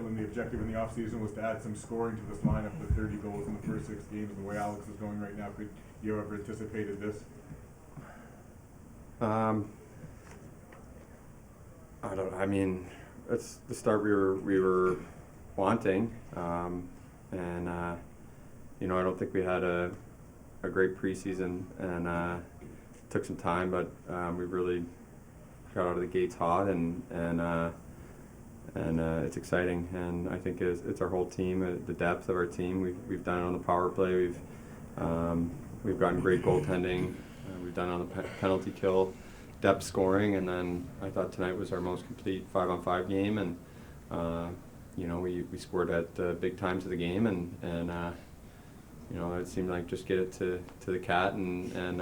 Dylan, the objective in the offseason was to add some scoring to this lineup with 30 goals in the first 6 games. And the way Alex is going right now, could you ever anticipated this? I don't. I mean, it's the start we were wanting, and you know, I don't think we had a great preseason, and took some time, but we really got out of the gates hot, and it's exciting, and I think it's our whole team, the depth of our team. We've done it on the power play. We've gotten great goaltending. We've done it on the penalty kill, depth scoring, and then I thought tonight was our most complete 5-on-5 game, and you know, we scored at big times of the game, and you know, it seemed like just get it to the cat, and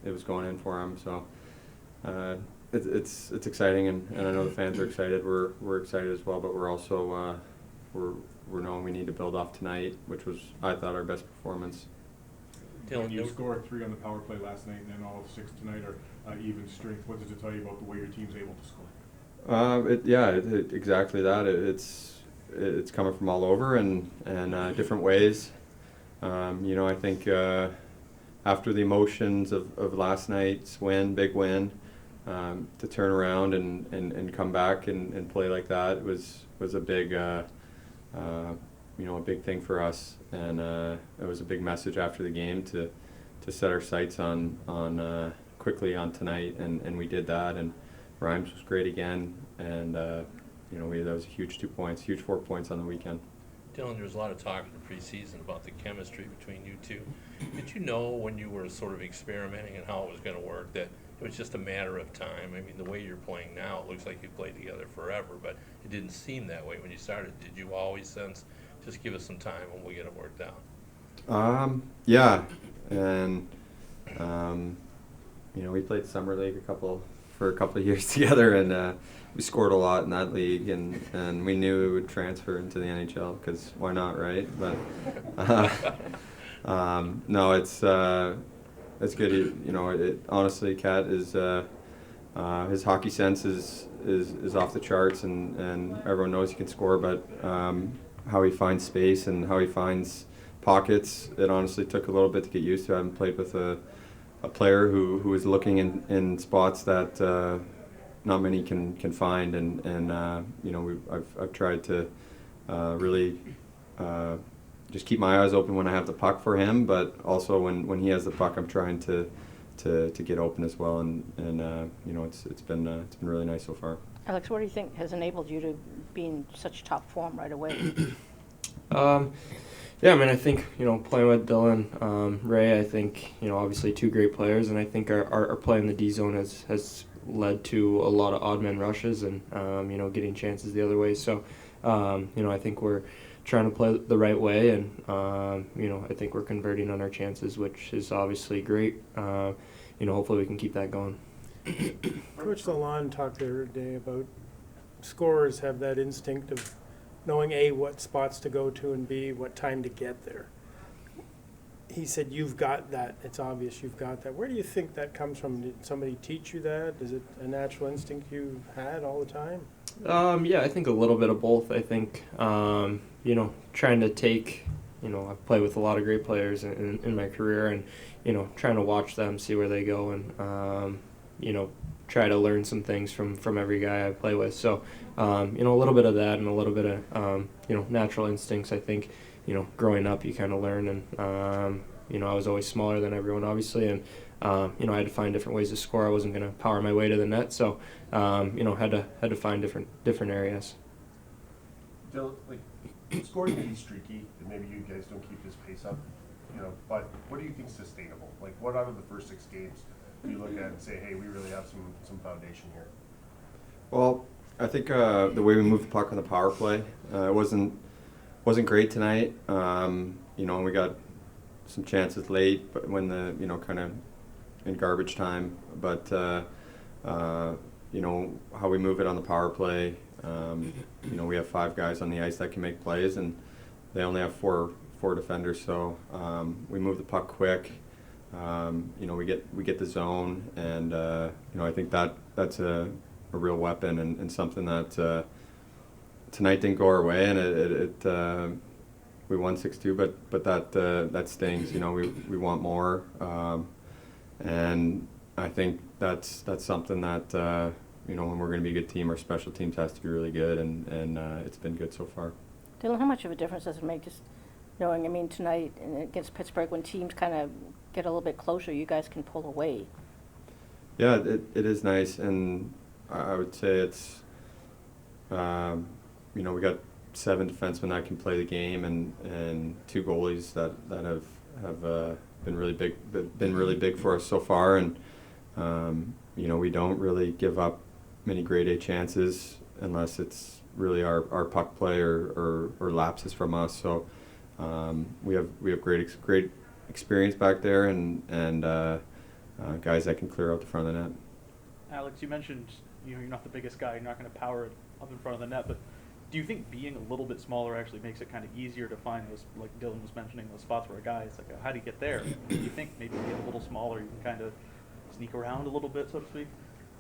it was going in for him. So it's exciting, and I know the fans are excited. We're excited as well, but we're also we're knowing we need to build off tonight, which was, I thought, our best performance. Dylan, you scored 3 on the power play last night, and then all 6 tonight are even strength. What does it tell you about the way your team's able to score? Exactly that. It's coming from all over and different ways. You know, I think after the emotions of last night's big win, to turn around and come back and play like that was a big you know, a big thing for us, and it was a big message after the game to set our sights on quickly on tonight, and we did that, and Rhymes was great again, and you know, that was a huge 2 points, huge 4 points on the weekend. Dylan, there was a lot of talk in the preseason about the chemistry between you two. Did you know when you were sort of experimenting and how it was going to work that it was just a matter of time? I mean, the way you're playing now, it looks like you played together forever, but it didn't seem that way when you started. Did you always sense, just give us some time and we'll get it worked out? Yeah, and you know, we played summer league for a couple of years together, and we scored a lot in that league, and we knew it would transfer into the NHL, because why not, right? But no, it's good. You know, honestly, Kat is his hockey sense is off the charts, and everyone knows he can score, but how he finds space and how he finds pockets, it honestly took a little bit to get used to. I haven't played with a player who is looking in spots that not many can find, and you know, I've tried to really just keep my eyes open when I have the puck for him, but also when he has the puck, I'm trying to get open as well, and you know, it's been really nice so far. Alex, what do you think has enabled you to be in such top form right away? Yeah, I mean, I think, you know, playing with Dylan, Ray, I think, you know, obviously 2 great players, and I think our play in the D zone has led to a lot of odd man rushes and, you know, getting chances the other way. So, you know, I think we're trying to play the right way, and, you know, I think we're converting on our chances, which is obviously great. You know, hopefully we can keep that going. Coach Lalonde talked the other day about scorers have that instinct of knowing A, what spots to go to, and B, what time to get there. He said you've got that. It's obvious you've got that. Where do you think that comes from? Did somebody teach you that? Is it a natural instinct you've had all the time? Yeah, I think a little bit of both. I think, you know, trying to take, you know, I've played with a lot of great players in my career, and, you know, trying to watch them, see where they go, and, you know, try to learn some things from every guy I play with. So, you know, a little bit of that and a little bit of, you know, natural instincts. I think, you know, growing up you kind of learn, and, you know, I was always smaller than everyone, obviously, and, you know, I had to find different ways to score. I wasn't going to power my way to the net, so, you know, had to find different areas. Dylan, like, scoring can be streaky, and maybe you guys don't keep this pace up, you know, but what do you think is sustainable? Like, what out of the first 6 games do you look at and say, hey, we really have some foundation here? Well, I think the way we moved the puck on the power play wasn't great tonight. You know, we got some chances late, but when the, you know, kind of in garbage time. But you know, how we move it on the power play. You know, we have 5 guys on the ice that can make plays, and they only have four defenders. So we move the puck quick. You know, we get the zone, and you know, I think that's a real weapon, and something that tonight didn't go our way, and we won 6-2, but that stings. You know, we want more, and I think that's something that you know, when we're going to be a good team, our special teams has to be really good, and it's been good so far. Dylan, how much of a difference does it make just knowing, I mean, tonight against Pittsburgh, when teams kind of get a little bit closer, you guys can pull away? Yeah, it is nice, and I would say it's, you know, we got 7 defensemen that can play the game, and 2 goalies that have been really big for us so far, and you know, we don't really give up many grade A chances unless it's really our puck play or lapses from us. So we have great experience back there, and guys that can clear out the front of the net. Alex, you mentioned you're not the biggest guy, you're not going to power it up in front of the net, but do you think being a little bit smaller actually makes it kind of easier to find those, like Dylan was mentioning, those spots where a guy is like, how do you get there? Do you think maybe being a little smaller, you can kind of sneak around a little bit, so to speak?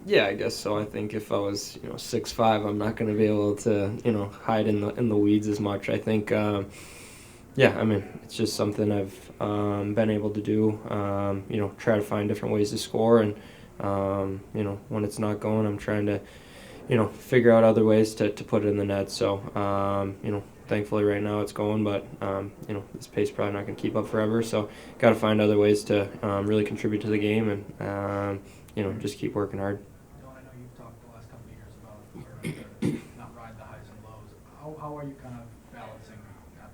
Yeah, I guess so. I think if I was 6'5", I'm not going to be able to hide in the weeds as much. I think yeah, I mean, it's just something I've been able to do. Try to find different ways to score, and when it's not going, I'm trying to figure out other ways to put it in the net. So thankfully right now it's going, but this pace probably not going to keep up forever. So got to find other ways to really contribute to the game, and just keep working hard. Dylan, I know you've talked the last couple of years about learning to not ride the highs and lows. How are you kind of balancing?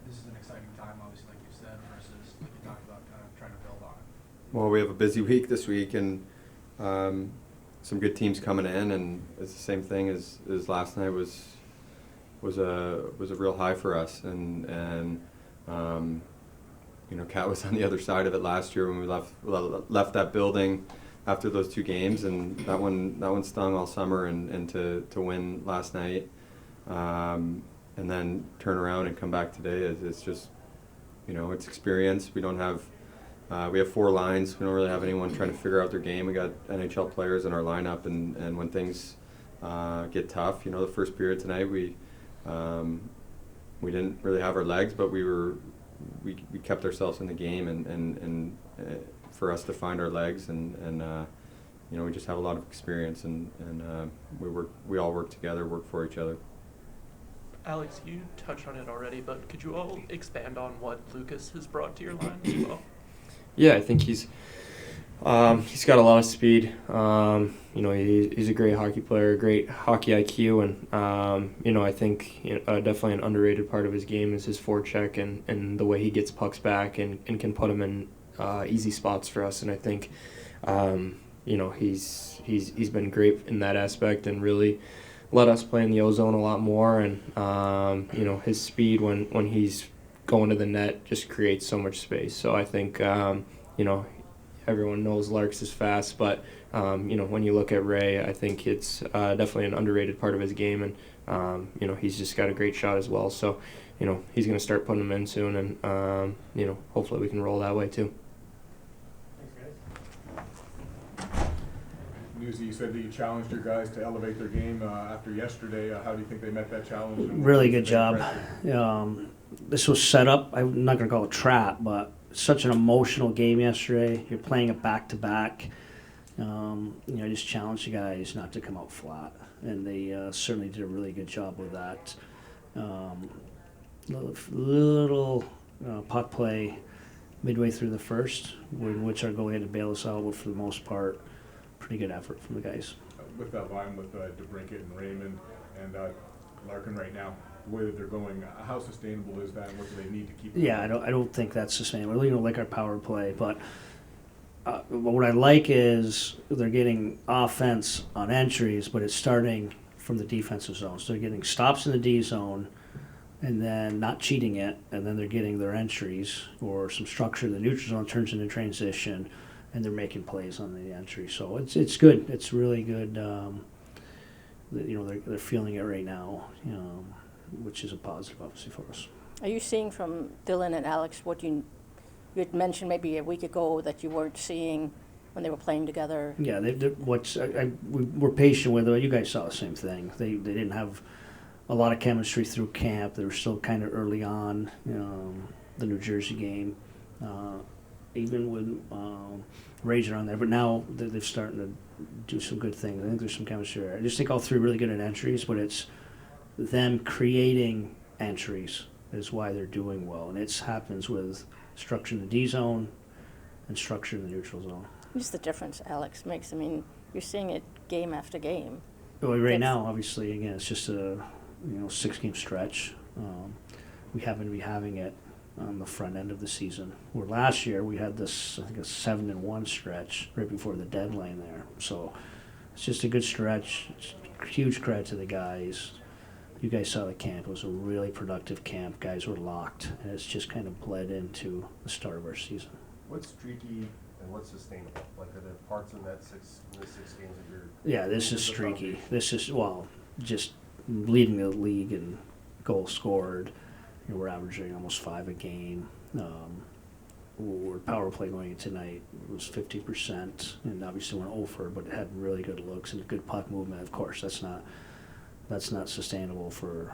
This is an exciting time, obviously, like you said, versus like you talked about, kind of trying to build on it. Well, we have a busy week this week, and some good teams coming in, and it's the same thing as last night was a real high for us, and Cat was on the other side of it last year when we left that building after those 2 games, and that one stung all summer, and to win last night, and then turn around and come back today it's just it's experience. We don't have. We have 4 lines. We don't really have anyone trying to figure out their game. We got NHL players in our lineup, and when things get tough, the first period tonight we didn't really have our legs, but we kept ourselves in the game, and for us to find our legs, and we just have a lot of experience, and we all work together, work for each other. Alex, you touched on it already, but could you all expand on what Lucas has brought to your line as well? Yeah, I think he's got a lot of speed. He's a great hockey player, great hockey IQ, and I think definitely an underrated part of his game is his forecheck and the way he gets pucks back and can put them in easy spots for us. And I think he's been great in that aspect and really let us play in the O-zone a lot more. And his speed when he's going to the net just creates so much space. So I think everyone knows Larks is fast, but when you look at Ray, I think it's definitely an underrated part of his game, and he's just got a great shot as well. So he's going to start putting them in soon, and hopefully we can roll that way too. Newsy, you said that you challenged your guys to elevate their game after yesterday. How do you think they met that challenge? Really good job. This was set up, I'm not going to call it a trap, but such an emotional game yesterday. You're playing it back-to-back. I just challenged the guys not to come out flat, and they certainly did a really good job with that. Little puck play midway through the first, in which our goalie had to bail us out, but for the most part, pretty good effort from the guys. With that line with DeBrincat and Raymond and Larkin right now, the way that they're going, how sustainable is that, and what do they need to keep? Yeah, I don't think that's sustainable. We don't like our power play, but what I like is they're getting offense on entries, but it's starting from the defensive zone. So they're getting stops in the D zone, and then not cheating it, and then they're getting their entries or some structure. The neutral zone turns into transition, and they're making plays on the entry. So it's good. It's really good. They're feeling it right now, which is a positive, obviously, for us. Are you seeing from Dylan and Alex what you had mentioned maybe a week ago that you weren't seeing when they were playing together? Yeah, we're patient with them. You guys saw the same thing. They didn't have a lot of chemistry through camp. They were still kind of early on, the New Jersey game, even with Rager on there. But now they're starting to do some good things. I think there's some chemistry there. I just think all three are really good at entries, but it's them creating entries is why they're doing well. And it happens with structure in the D zone and structure in the neutral zone. Just the difference Alex makes. I mean, you're seeing it game after game. Well, right now, obviously, again, it's just a 6-game stretch. We happen to be having it on the front end of the season. Where last year we had this, I think, a 7-1 stretch right before the deadline there. So it's just a good stretch. It's huge credit to the guys. You guys saw the camp. It was a really productive camp. Guys were locked, and it's just kind of bled into the start of our season. What's streaky and what's sustainable? Like, are there parts in that in the 6 games that you're... Yeah, this is streaky. This is, just leading the league in goals scored. We're averaging almost 5 a game. Our power play going in tonight was 50%, and obviously went over, but it had really good looks and good puck movement. Of course, that's not sustainable for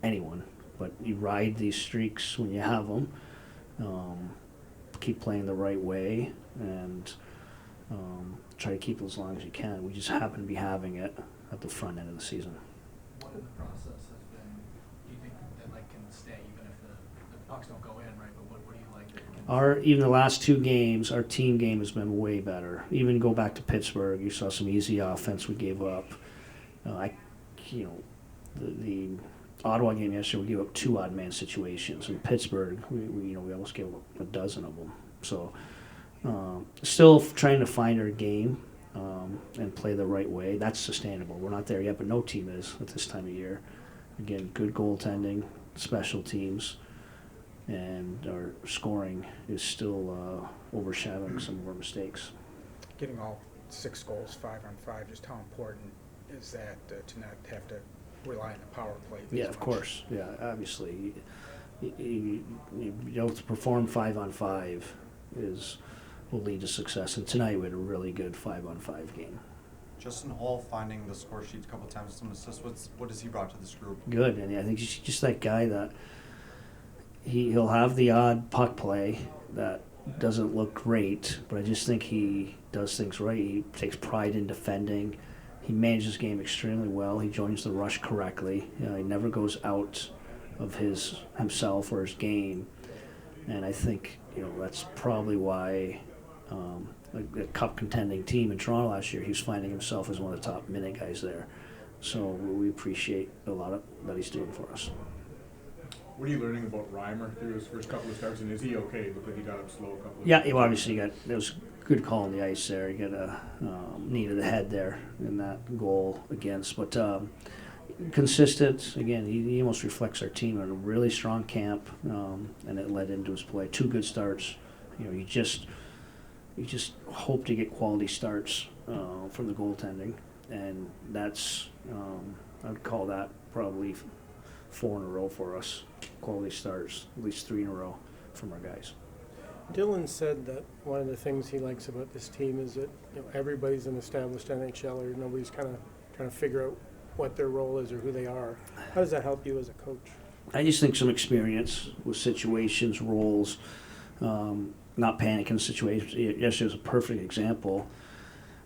anyone. But you ride these streaks when you have them. Keep playing the right way and try to keep it as long as you can. We just happen to be having it at the front end of the season. What in the process has been, do you think that can stay even if the pucks don't go in, right? But what do you like that can Even the last 2 games, our team game has been way better. Even go back to Pittsburgh, you saw some easy offense we gave up. The Ottawa game yesterday, we gave up 2 odd man situations. In Pittsburgh, we almost gave up a dozen of them. So, still trying to find our game and play the right way. That's sustainable. We're not there yet, but no team is at this time of year. Again, good goaltending, special teams, and our scoring is still overshadowing some of our mistakes. Getting all 6 goals 5-on-5, just how important is that to not have to rely on the power play? Yeah, of course. Yeah, obviously, you to perform 5-on-5 will lead to success. And tonight we had a really good 5-on-5 game. Justin Hall finding the score sheet a couple of times, some assists. What has he brought to this group? Good, and I think he's just that guy that he'll have the odd puck play that doesn't look great, but I just think he does things right. He takes pride in defending. He manages the game extremely well. He joins the rush correctly. He never goes out of himself or his game, and I think that's probably why a cup contending team in Toronto last year, he's finding himself as one of the top minute guys there. So we appreciate a lot of that he's doing for us. What are you learning about Reimer through his first couple of starts, and is he okay? It looked like he got up slow a couple of Yeah, well, obviously there was a good call on the ice there. He got a knee to the head there in that goal against. But consistent, again, he almost reflects our team in a really strong camp, and it led into his play. 2 good starts. You just hope to get quality starts from the goaltending, and that's I would call that probably 4 in a row for us. Quality starts, at least 3 in a row from our guys. Dylan said that one of the things he likes about this team is that everybody's an established NHLer. Nobody's kind of trying to figure out what their role is or who they are. How does that help you as a coach? I just think some experience with situations, roles, not panicking situations. Yesterday was a perfect example.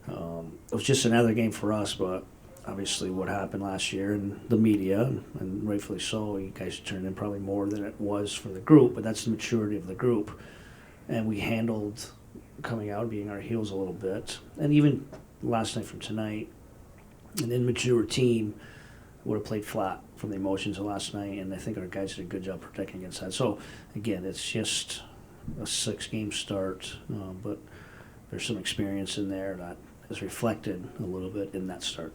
It was just another game for us, but obviously what happened last year in the media, and rightfully so, you guys turned in probably more than it was for the group, but that's the maturity of the group. And we handled coming out, being our heels a little bit. And even last night from tonight, an immature team would have played flat from the emotions of last night, and I think our guys did a good job protecting against that. So, again, it's just a 6-game start, but there's some experience in there that is reflected a little bit in that start.